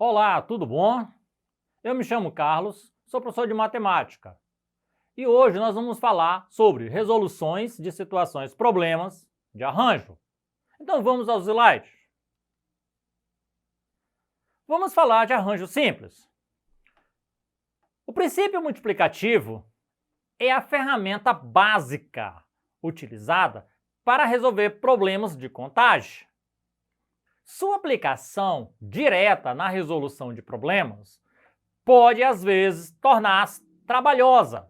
Olá, tudo bom? Eu me chamo Carlos, sou professor de matemática e hoje nós vamos falar sobre resoluções de situações problemas de arranjo. Então vamos aos slides. Vamos falar de arranjo simples. O princípio multiplicativo é a ferramenta básica utilizada para resolver problemas de contagem. Sua aplicação direta na resolução de problemas pode, às vezes, tornar-se trabalhosa.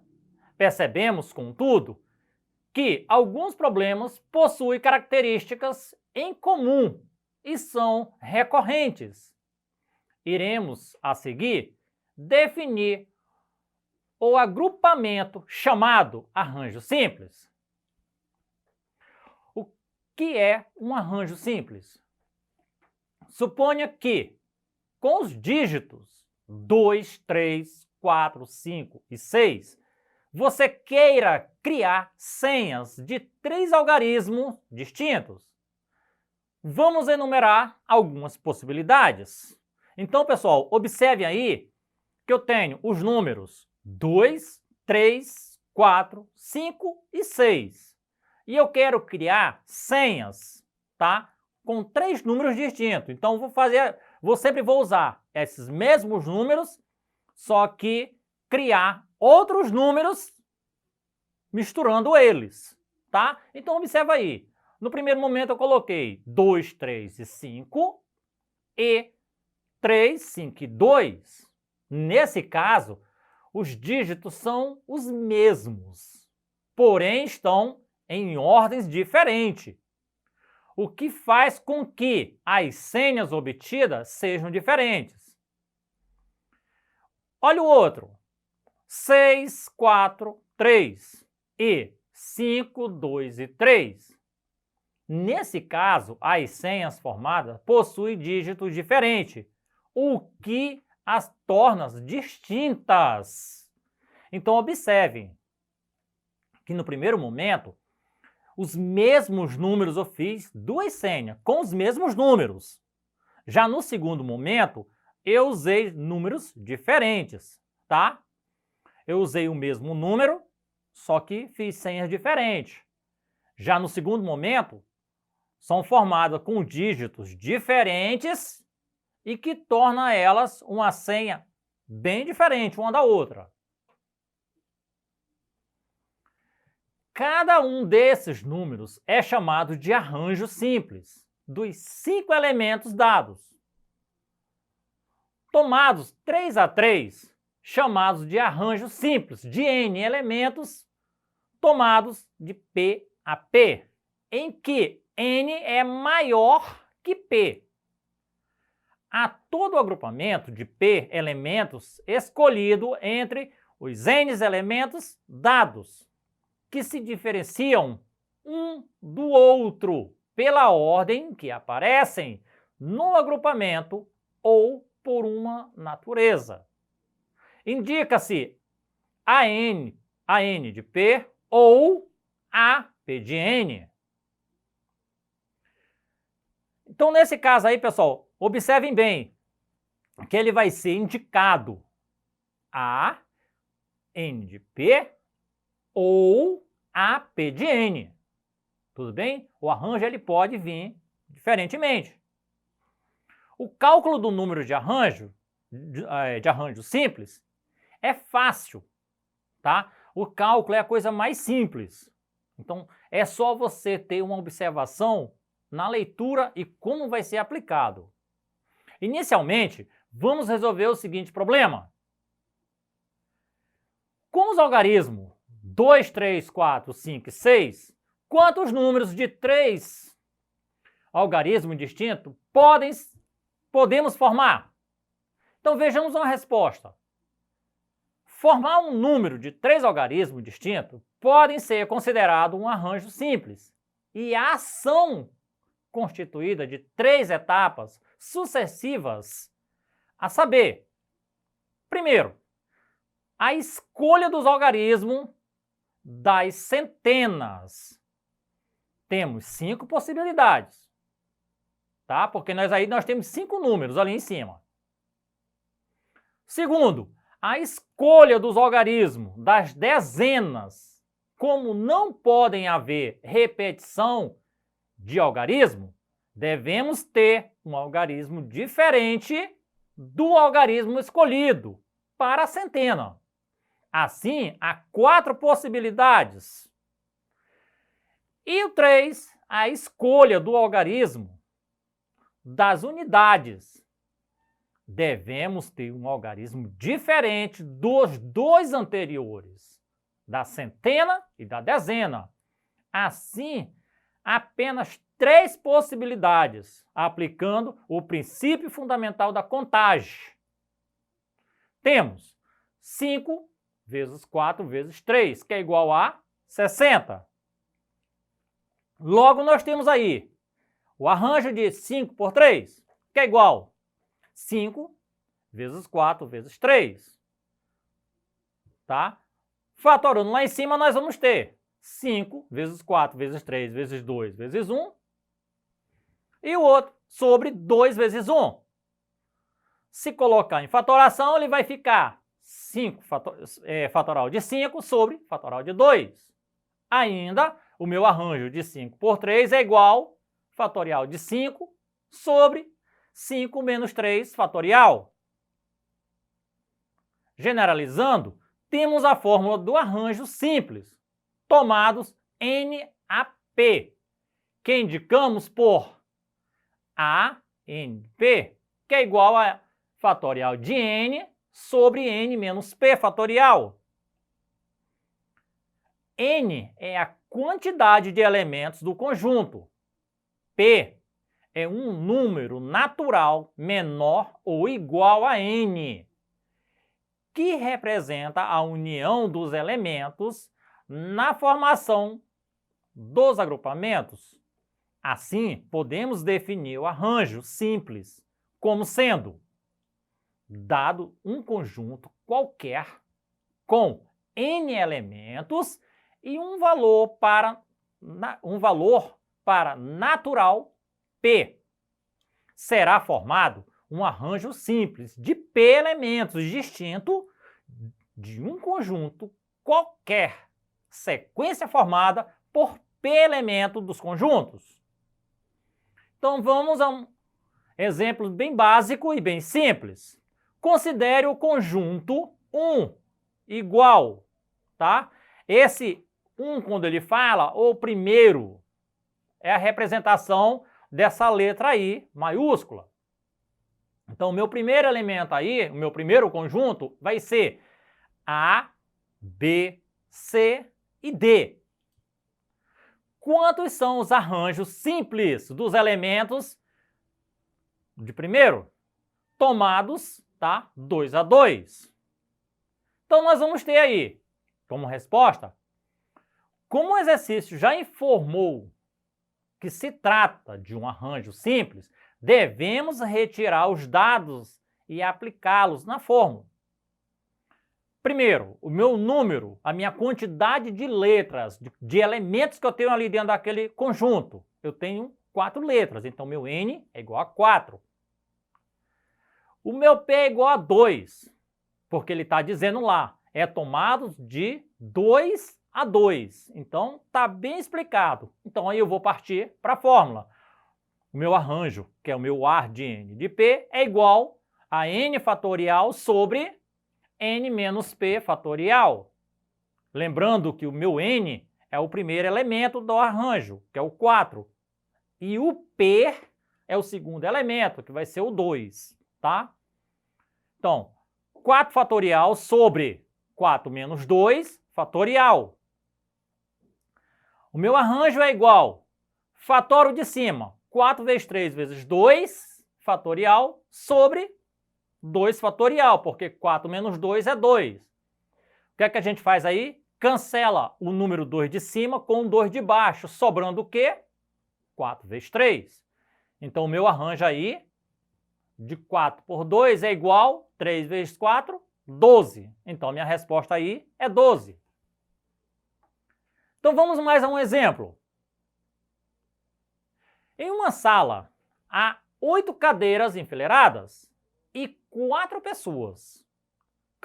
Percebemos, contudo, que alguns problemas possuem características em comum e são recorrentes. Iremos, a seguir, definir o agrupamento chamado arranjo simples. O que é um arranjo simples? Suponha que, com os dígitos 2, 3, 4, 5 e 6, você queira criar senhas de 3 algarismos distintos. Vamos enumerar algumas possibilidades. Então, pessoal, observe aí que eu tenho os números 2, 3, 4, 5 e 6. E eu quero criar senhas, tá? Com 3 números distintos. Então, sempre vou usar esses mesmos números, só que criar outros números misturando eles, tá? Então, observa aí. No primeiro momento, eu coloquei 2, 3 e 5 e 3, 5 e 2. Nesse caso, os dígitos são os mesmos, porém estão em ordens diferentes, o que faz com que as senhas obtidas sejam diferentes. Olha o outro. 6, 4, 3 e 5, 2 e 3. Nesse caso, as senhas formadas possuem dígitos diferentes, o que as torna distintas. Então, observem que no primeiro momento, os mesmos números eu fiz 2 senhas com os mesmos números. Já no segundo momento, eu usei números diferentes, tá? Eu usei o mesmo número, só que fiz senhas diferentes. Já no segundo momento, são formadas com dígitos diferentes e que torna elas uma senha bem diferente uma da outra. Cada um desses números é chamado de arranjo simples, dos 5 elementos dados. Tomados 3 a 3, chamados de arranjo simples, de n elementos, tomados de P a P, em que n é maior que P. Há todo o agrupamento de P elementos escolhido entre os n elementos dados, que se diferenciam um do outro pela ordem que aparecem no agrupamento ou por uma natureza. Indica-se a n de P ou a P de n. Então, nesse caso aí, pessoal, observem bem que ele vai ser indicado a n de P ou a P de n. Tudo bem? O arranjo ele pode vir diferentemente. O cálculo do número de arranjo simples é fácil, tá? O cálculo é a coisa mais simples. Então, é só você ter uma observação na leitura e como vai ser aplicado. Inicialmente, vamos resolver o seguinte problema. Com os algarismos 2, 3, 4, 5 e 6, quantos números de 3 algarismos distintos podemos formar? Então vejamos uma resposta. Formar um número de 3 algarismos distintos podem ser considerado um arranjo simples, e a ação constituída de 3 etapas sucessivas, a saber, primeiro, a escolha dos algarismos das centenas. Temos 5 possibilidades, tá? Porque nós temos 5 números ali em cima. Segundo, a escolha dos algarismos das dezenas. Como não podem haver repetição de algarismo, devemos ter um algarismo diferente do algarismo escolhido para a centena. Assim, há 4 possibilidades. E o 3, a escolha do algarismo das unidades. Devemos ter um algarismo diferente dos 2 anteriores, da centena e da dezena. Assim, apenas 3 possibilidades, aplicando o princípio fundamental da contagem. Temos 5 vezes 4 vezes 3, que é igual a 60. Logo, nós temos aí o arranjo de 5 por 3, que é igual a 5 vezes 4 vezes 3. Tá? Fatorando lá em cima, nós vamos ter 5 vezes 4 vezes 3 vezes 2 vezes 1. E o outro sobre 2 vezes 1. Se colocar em fatoração, ele vai ficar 5 fatoral de 5 sobre fatoral de 2. Ainda, o meu arranjo de 5 por 3 é igual a fatorial de 5 sobre 5 menos 3 fatorial. Generalizando, temos a fórmula do arranjo simples, tomados NAP, que indicamos por ANP, que é igual a fatorial de N sobre N menos P fatorial. N é a quantidade de elementos do conjunto. P é um número natural menor ou igual a N, que representa a união dos elementos na formação dos agrupamentos. Assim, podemos definir o arranjo simples como sendo dado um conjunto qualquer com N elementos e um valor para natural P. Será formado um arranjo simples de P elementos distinto de um conjunto qualquer, sequência formada por P elemento dos conjuntos. Então vamos a um exemplo bem básico e bem simples. Considere o conjunto 1 igual, tá? Esse 1, quando ele fala, o primeiro, é a representação dessa letra aí, maiúscula. Então, o meu primeiro elemento aí, o meu primeiro conjunto, vai ser A, B, C e D. Quantos são os arranjos simples dos elementos de primeiro? Tomados, tá? 2 a 2. Então, nós vamos ter aí, como resposta, como o exercício já informou que se trata de um arranjo simples, devemos retirar os dados e aplicá-los na fórmula. Primeiro, o meu número, a minha quantidade de letras, de elementos que eu tenho ali dentro daquele conjunto. Eu tenho 4 letras, então meu N é igual a 4. O meu P é igual a 2, porque ele está dizendo lá, é tomado de 2 a 2. Então, está bem explicado. Então, aí eu vou partir para a fórmula. O meu arranjo, que é o meu AR de N de P, é igual a N fatorial sobre N menos P fatorial. Lembrando que o meu N é o primeiro elemento do arranjo, que é o 4. E o P é o segundo elemento, que vai ser o 2, tá? Então, 4 fatorial sobre 4 menos 2 fatorial. O meu arranjo é igual fatório de cima, 4 vezes 3 vezes 2 fatorial sobre 2 fatorial, porque 4 menos 2 é 2. O que é que a gente faz aí? Cancela o número 2 de cima com o 2 de baixo, sobrando o quê? 4 vezes 3. Então, o meu arranjo aí de 4 por 2 é igual a 3 vezes 4, 12. Então, minha resposta aí é 12. Então, vamos mais a um exemplo. Em uma sala, há 8 cadeiras enfileiradas e 4 pessoas.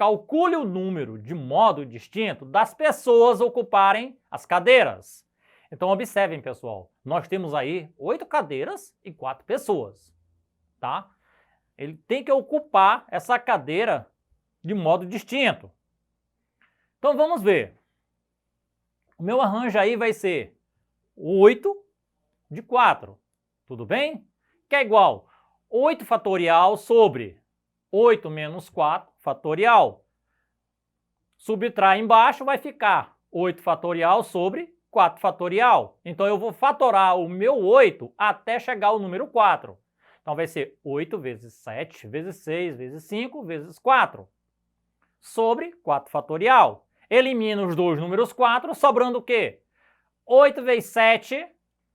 calcule o número de modo distinto das pessoas ocuparem as cadeiras. Então, observem, pessoal, nós temos aí 8 cadeiras e 4 pessoas, tá? Ele tem que ocupar essa cadeira de modo distinto. Então, vamos ver. O meu arranjo aí vai ser 8 de 4, tudo bem? Que é igual 8 fatorial sobre 8 menos 4 fatorial. Subtrai embaixo, vai ficar 8 fatorial sobre 4 fatorial. Então, eu vou fatorar o meu 8 até chegar ao número 4. Então, vai ser 8 vezes 7, vezes 6, vezes 5, vezes 4. Sobre 4 fatorial. Elimina os dois números 4, sobrando o quê? 8 vezes 7,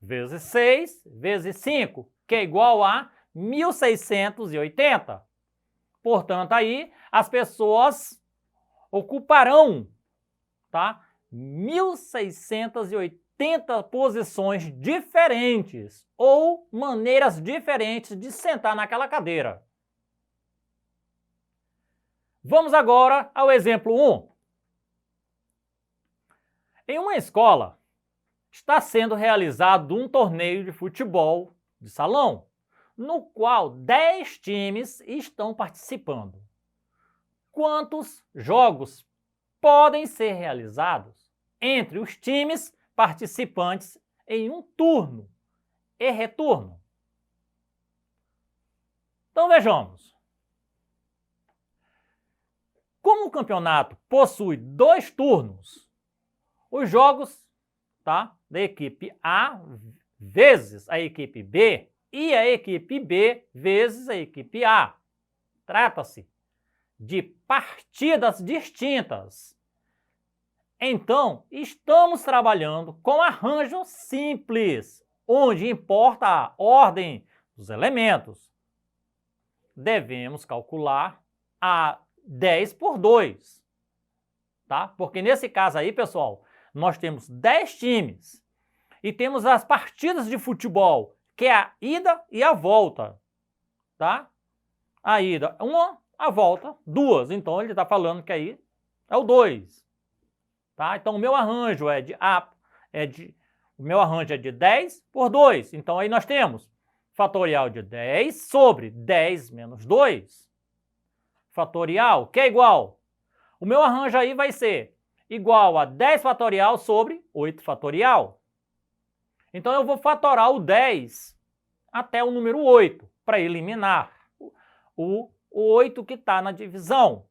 vezes 6, vezes 5, que é igual a 1680. Portanto, aí as pessoas ocuparão, tá? 1680 posições diferentes ou maneiras diferentes de sentar naquela cadeira. Vamos agora ao exemplo 1. Em uma escola, está sendo realizado um torneio de futebol de salão, no qual 10 times estão participando. Quantos jogos podem ser realizados entre os times participantes em um turno e retorno? Então vejamos. Como o campeonato possui 2 turnos, os jogos, tá, da equipe A vezes a equipe B e a equipe B vezes a equipe A. Trata-se de partidas distintas. Então, estamos trabalhando com arranjo simples, onde importa a ordem dos elementos. Devemos calcular a 10 por 2, tá? Porque nesse caso aí, pessoal, nós temos 10 times e temos as partidas de futebol, que é a ida e a volta, tá? A ida, 1, a volta, 2. Então, ele está falando que aí é o 2. Tá? Então, o meu arranjo é de 10 por 2. Então, aí nós temos fatorial de 10 sobre 10 menos 2. Fatorial, que é igual. O meu arranjo aí vai ser igual a 10 fatorial sobre 8 fatorial. Então, eu vou fatorar o 10 até o número 8, para eliminar o 8 que está na divisão.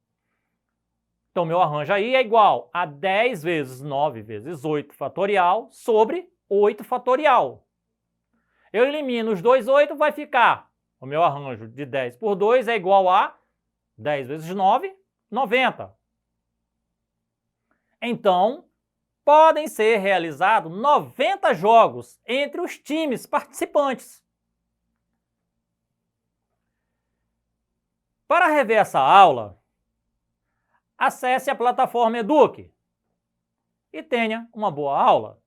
Então, meu arranjo aí é igual a 10 vezes 9 vezes 8 fatorial sobre 8 fatorial. Eu elimino os dois 8, vai ficar. O meu arranjo de 10 por 2 é igual a 10 vezes 9, 90. Então, podem ser realizados 90 jogos entre os times participantes. Para rever essa aula, acesse a plataforma Eduque e tenha uma boa aula.